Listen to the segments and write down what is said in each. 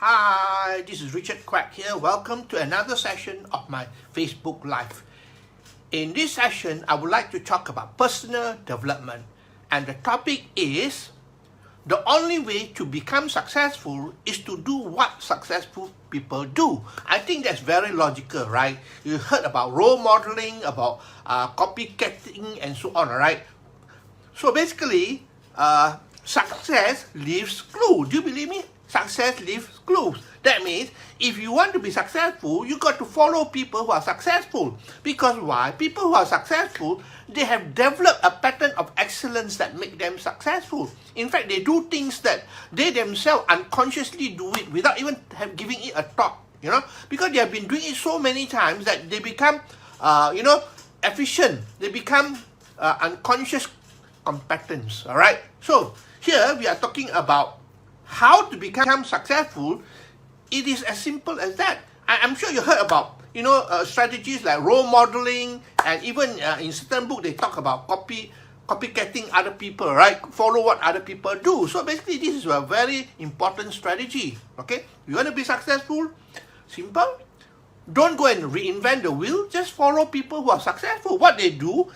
Hi, this is Richard Quek here. Welcome to another session of my Facebook Live. In this session, I would like to talk about personal development. And the topic is, the only way to become successful is to do what successful people do. I think that's very logical, right? You heard about role modeling, about copycatting, and so on, right? So basically, success leaves clues. Do you believe me? Success leaves clues. That means if you want to be successful, you got to follow people who are successful. Because why? People who are successful, they have developed a pattern of excellence that make them successful. In fact, they do things that they themselves unconsciously do it without even giving it a thought. Because they have been doing it so many times that they become, efficient. They become unconscious competence. All right. So here we are talking about how to become successful. It is as simple as that. I'm sure you heard about strategies like role modeling, and even in certain books they talk about copycatting other people, right? Follow what other people do. So basically this is a very important strategy. Okay, you want to be successful? Simple. Don't go and reinvent the wheel. Just follow people who are successful. What they do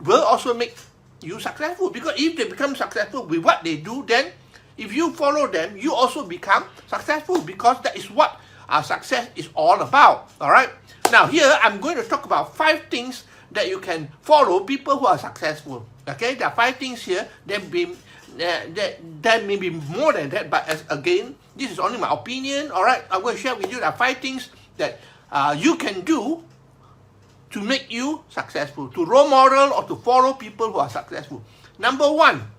will also make you successful, because if they become successful with what they do, then if you follow them, you also become successful, because that is what success is all about. All right. Now here I'm going to talk about 5 things that you can follow people who are successful. Okay, there are 5 things here. There may be more than that, but again, this is only my opinion. All right, I'm going to share with you. There are 5 things that you can do to make you successful, to role model or to follow people who are successful. Number 1,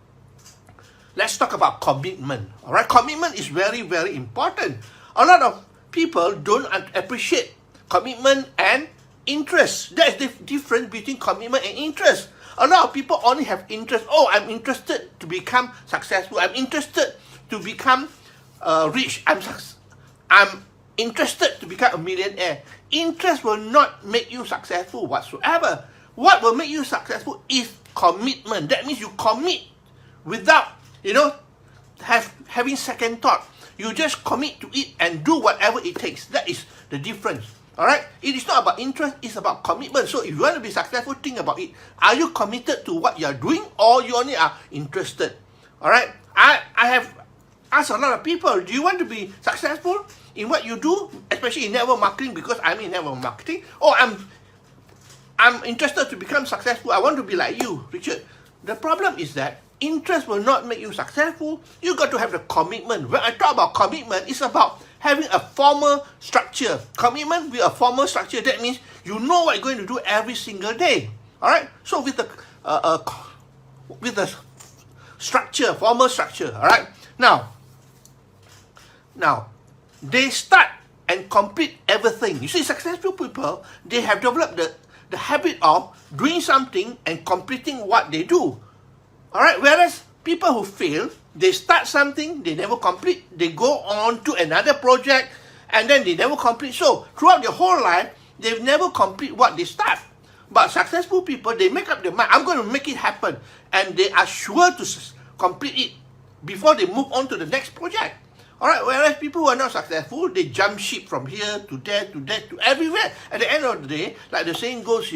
let's talk about commitment. All right, commitment is very, very important. A lot of people don't appreciate commitment and interest. That's the difference between commitment and interest. A lot of people only have interest. Oh, I'm interested to become successful. I'm interested to become rich. I'm interested to become a millionaire. Interest will not make you successful whatsoever. What will make you successful is commitment. That means you commit without having second thought. You just commit to it and do whatever it takes. That is the difference. All right. It is not about interest. It's about commitment. So if you want to be successful, think about it. Are you committed to what you are doing, or you only are interested? All right. I have asked a lot of people, do you want to be successful in what you do, especially in network marketing, because I'm in network marketing? Oh, I'm interested to become successful. I want to be like you, Richard. The problem is that interest will not make you successful. You got to have the commitment. When I talk about commitment, it's about having a formal structure. Commitment with a formal structure, that means you know what you're going to do every single day. All right. So with the structure, formal structure. All right. Now, they start and complete everything. You see, successful people, they have developed the habit of doing something and completing what they do. All right. Whereas people who fail, they start something, they never complete. They go on to another project, and then they never complete. So throughout their whole life, they never complete what they start. But successful people, they make up their mind. I'm going to make it happen, and they are sure to complete it before they move on to the next project. All right. Whereas people who are not successful, they jump ship from here to there to there to everywhere. At the end of the day, like the saying goes,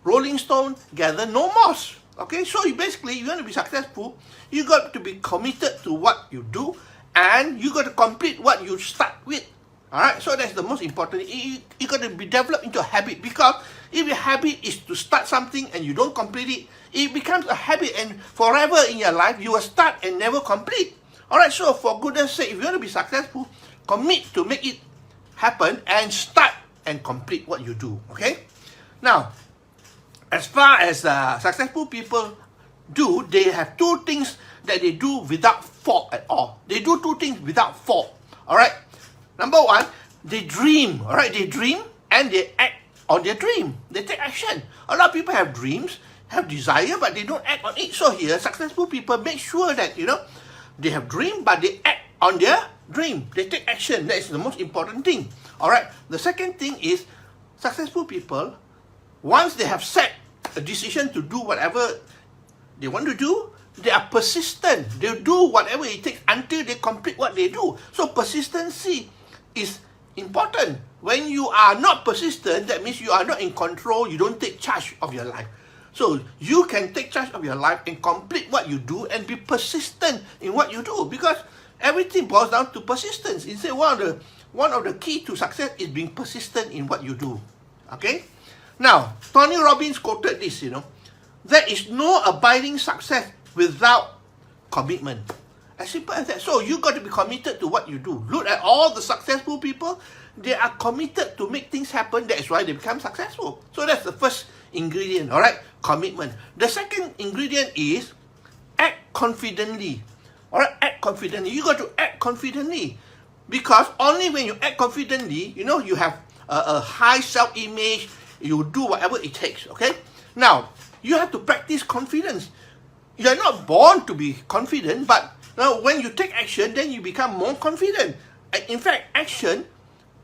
rolling stone gather no moss. Okay, so basically, you want to be successful, you got to be committed to what you do, and you got to complete what you start with. All right, so that's the most important. You got to be developed into a habit, because if your habit is to start something and you don't complete it, it becomes a habit, and forever in your life, you will start and never complete. All right, so for goodness sake, if you want to be successful, commit to make it happen and start and complete what you do. Okay, now, as far as successful people do, they have 2 things that they do without fault at all. They do 2 things without fault. All right. Number 1, they dream. All right. They dream and they act on their dream. They take action. A lot of people have dreams, have desire, but they don't act on it. So here, successful people make sure that, they have dream, but they act on their dream. They take action. That is the most important thing. All right. The second thing is, successful people, once they have set a decision to do whatever they want to do, they are persistent. They do whatever it takes until they complete what they do. So persistency is important. When you are not persistent, that means you are not in control. You don't take charge of your life. So you can take charge of your life and complete what you do and be persistent in what you do, because everything boils down to persistence. It's one of the key to success is being persistent in what you do. Okay? Now, Tony Robbins quoted this, there is no abiding success without commitment. As simple as that. So you got to be committed to what you do. Look at all the successful people. They are committed to make things happen. That's why they become successful. So that's the first ingredient, all right? Commitment. The second ingredient is act confidently. All right, act confidently. You got to act confidently, because only when you act confidently, you have a high self-image. You do whatever it takes. Okay. Now you have to practice confidence. You are not born to be confident, but now when you take action, then you become more confident. In fact, action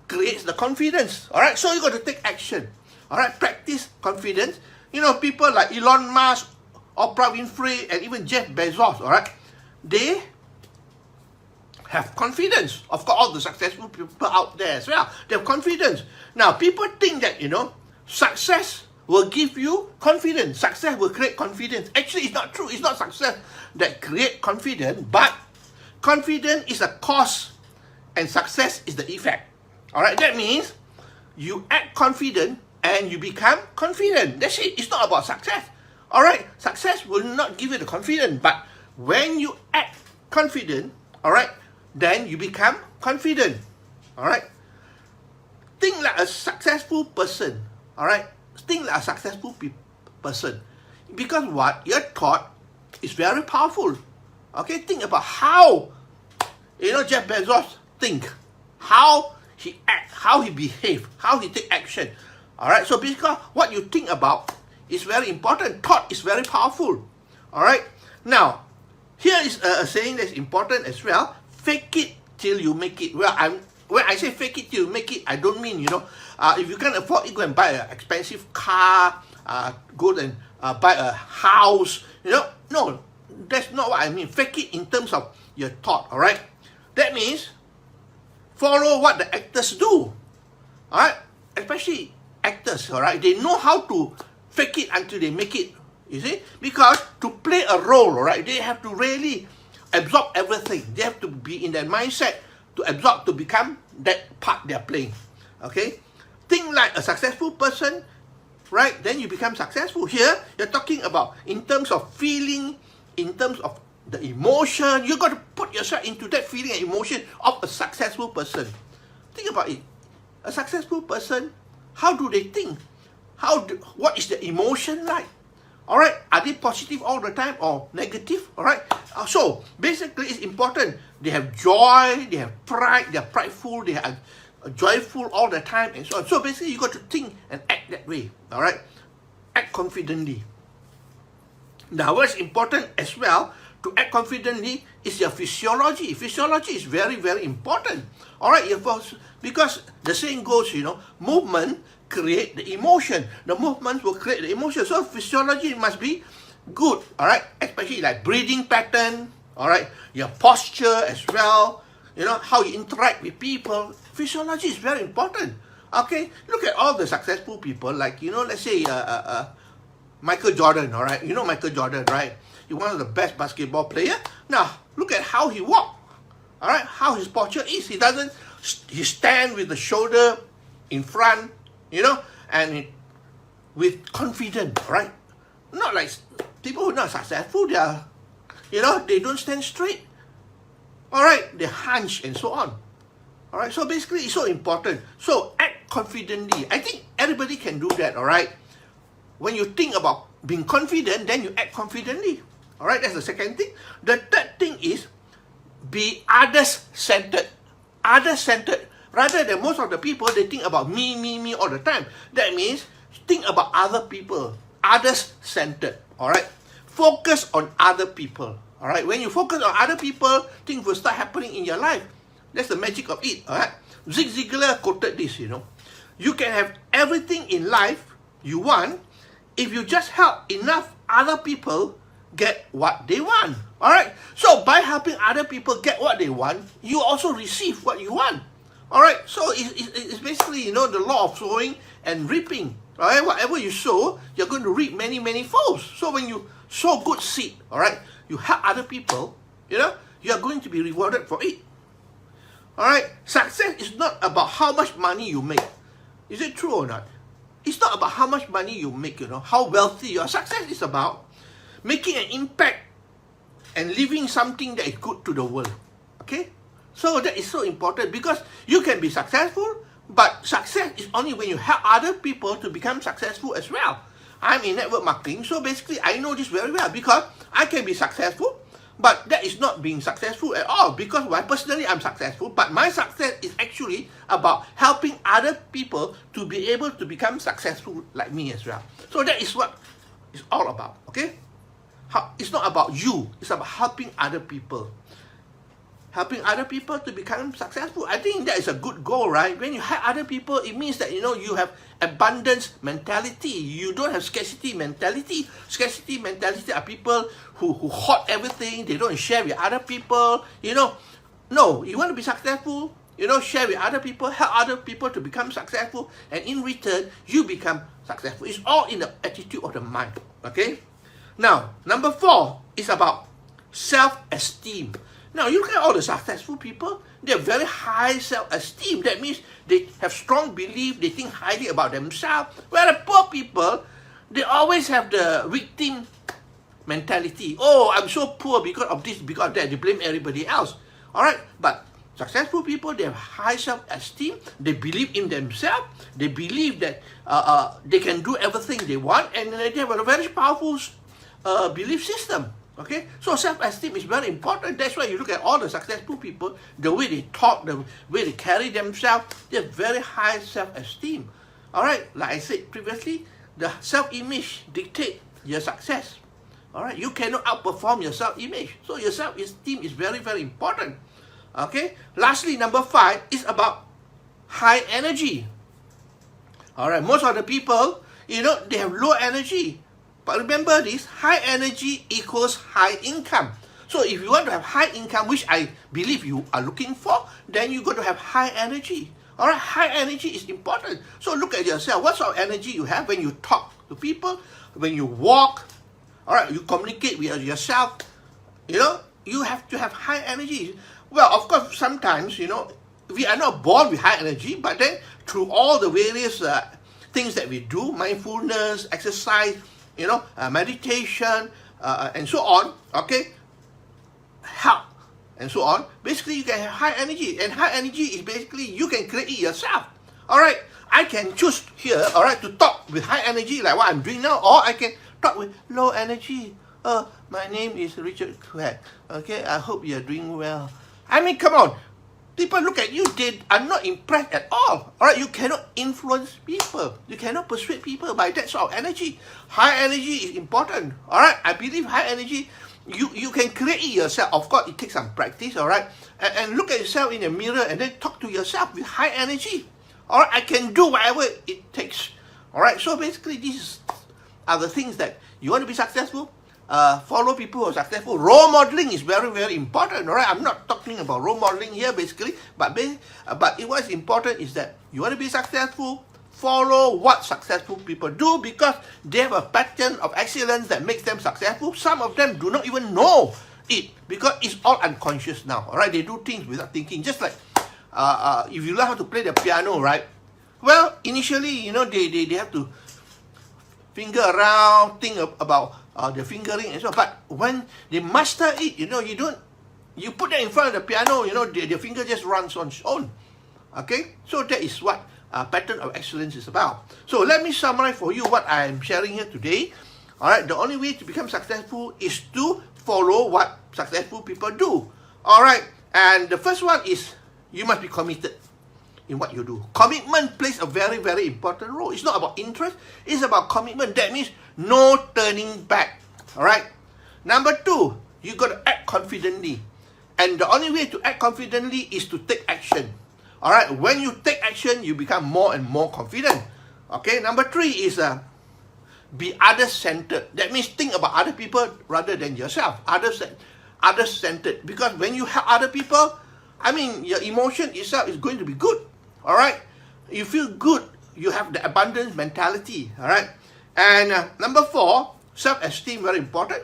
creates the confidence. All right. So you got to take action. All right. Practice confidence. People like Elon Musk, Oprah Winfrey, and even Jeff Bezos. All right. They have confidence. Of course, all the successful people out there as well, they have confidence. Now, people think that, success will give you confidence. Success will create confidence. Actually, it's not true. It's not success that create confidence, but confidence is a cause and success is the effect. All right, that means you act confident and you become confident. That's it. It's not about success. All right, success will not give you the confidence, but when you act confident, all right, then you become confident. All right. Think like a successful person. All right. Think like a successful person. Because what? Your thought is very powerful. Okay. Think about how, Jeff Bezos think. How he act, how he behave, how he take action. All right. So because what you think about is very important. Thought is very powerful. All right. Now, here is a saying that's important as well. Fake it till you make it. Well, when I say fake it till you make it, I don't mean, if you can't afford it, go and buy an expensive car, go and buy a house, No, that's not what I mean. Fake it in terms of your thought, all right? That means follow what the actors do, all right? Especially actors, all right? They know how to fake it until they make it. You see? Because to play a role, right, they have to really absorb everything. They have to be in that mindset to absorb, to become that part they're playing. Okay? Think like a successful person, right? Then you become successful. Here, you're talking about in terms of feeling, in terms of the emotion. You got to put yourself into that feeling and emotion of a successful person. Think about it. A successful person, how do they think? What is the emotion like? All right, are they positive all the time or negative? All right, so basically it's important. They have joy, they have pride, they are prideful, they are joyful all the time, and so on. So basically you got to think and act that way. All right, act confidently. Now what's important as well to act confidently is your physiology. Physiology is very, very important. All right, because the saying goes, movement create the emotion. The movements will create the emotion. So physiology must be good, all right? Especially like breathing pattern, all right? Your posture as well, how you interact with people. Physiology is very important, okay? Look at all the successful people, like, let's say Michael Jordan, all right? Michael Jordan, right? He's one of the best basketball players. Now, look at how he walks, all right? How his posture is. He stand with the shoulder in front, and with confidence, right? Not like people who are not successful, they are, they don't stand straight. All right, they hunch and so on. All right, so basically it's so important. So act confidently. I think everybody can do that, all right? When you think about being confident, then you act confidently. All right, that's the second thing. The third thing is be others-centered. Others-centered. Rather than most of the people, they think about me all the time. That means think about other people. Others-centered. All right? Focus on other people. All right? When you focus on other people, things will start happening in your life. That's the magic of it. All right? Zig Ziglar quoted this, You can have everything in life you want if you just help enough other people get what they want. All right. So by helping other people get what they want, you also receive what you want. All right. So it's basically, you know, the law of sowing and reaping. All right. Whatever you sow, you're going to reap many, many folds. So when you sow good seed, all right, you help other people, you know, you are going to be rewarded for it. All right. Success is not about how much money you make. Is it true or not? It's not about how much money you make, you know, how wealthy you are. Success is about making an impact and leaving something that is good to the world. Okay? So that is so important, because you can be successful, but success is only when you help other people to become successful as well. I'm in network marketing, so basically I know this very well, because I can be successful, but that is not being successful at all, because personally I'm successful, but my success is actually about helping other people to be able to become successful like me as well. So that is what it's all about, okay? It's not about you, it's about helping other people. Helping other people to become successful. I think that is a good goal, right? When you help other people, it means that, you know, you have abundance mentality. You don't have scarcity mentality. Scarcity mentality are people who hoard everything. They don't share with other people, you know. No, you want to be successful, you know, share with other people, help other people to become successful, and in return, you become successful. It's all in the attitude of the mind, okay? Now, number 4 is about self-esteem. Now, you look at all the successful people, they have very high self-esteem. That means they have strong belief, they think highly about themselves. Whereas poor people, they always have the victim mentality. Oh, I'm so poor because of this, because of that. They blame everybody else. All right? But successful people, they have high self-esteem. They believe in themselves. They believe that they can do everything they want. And they have a very powerful belief system. Okay, so self-esteem is very important. That's why you look at all the successful people, the way they talk, the way they carry themselves, they have very high self-esteem. All right, like I said previously, the self-image dictates your success. All right, you cannot outperform your self-image. So your self-esteem is very, very important. Okay, lastly, number 5 is about high energy. All right, most of the people, you know, they have low energy. But remember this, high energy equals high income. So if you want to have high income, which I believe you are looking for, then you're going to have high energy. All right, high energy is important. So look at yourself. What sort of energy you have when you talk to people, when you walk, all right, you communicate with yourself. You know, you have to have high energy. Well, of course, sometimes, you know, we are not born with high energy, but then through all the various things that we do, mindfulness, exercise, you know, meditation, and so on, okay, help, and so on. Basically, you can have high energy, and high energy is basically you can create it yourself. All right, I can choose here, all right, to talk with high energy like what I'm doing now, or I can talk with low energy. My name is Richard Quek. Okay, I hope you're doing well. I mean, come on. People look at you, they are not impressed at all. All right, you cannot influence people. You cannot persuade people by that sort of energy. High energy is important. All right, I believe high energy, you can create it yourself. Of course, it takes some practice, all right? And look at yourself in the mirror and then talk to yourself with high energy. All right, I can do whatever it takes. All right, so basically, these are the things that you want to be successful. Follow people who are successful. Role modeling is very, very important. All right, I'm not talking about role modeling here, basically, but what's important is that you want to be successful. Follow what successful people do, because they have a pattern of excellence that makes them successful. Some of them do not even know it, because it's all unconscious now. All right, they do things without thinking. Just like if you learn how to play the piano, right? Well, initially, you know, they have to finger around, think about the fingering and so on. But when they master it, you know, you put that in front of the piano, you know, the finger just runs on its own. Okay, so that is what pattern of excellence is about. So let me summarize for you what I am sharing here today. All right, the only way to become successful is to follow what successful people do. All right, and the first one is you must be committed in what you do. Commitment plays a very, very important role. It's not about interest, it's about commitment. That means no turning back. All right. Number 2, you got to act confidently. And the only way to act confidently is to take action. All right. When you take action, you become more and more confident. Okay. Number 3 is be other-centered. That means think about other people rather than yourself. Other-centered. Because when you help other people, I mean, your emotion itself is going to be good. All right? You feel good. You have the abundance mentality. All right? And number 4, self-esteem, very important.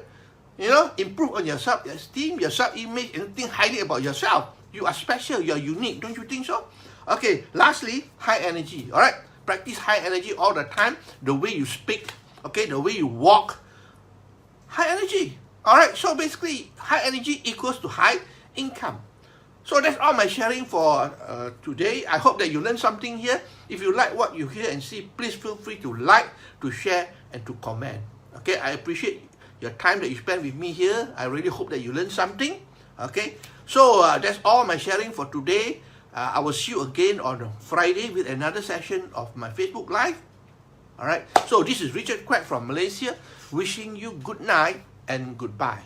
You know, improve on your self-esteem, your self-image, and think highly about yourself. You are special. You are unique. Don't you think so? Okay. Lastly, high energy. All right? Practice high energy all the time. The way you speak, okay, the way you walk. High energy. All right. So basically, high energy equals to high income. So that's all my sharing for today. I hope that you learned something here. If you like what you hear and see, please feel free to like, to share, and to comment. Okay, I appreciate your time that you spend with me here. I really hope that you learned something. Okay, so that's all my sharing for today. I will see you again on Friday with another session of my Facebook Live. All right, so this is Richard Quek from Malaysia, wishing you good night and goodbye.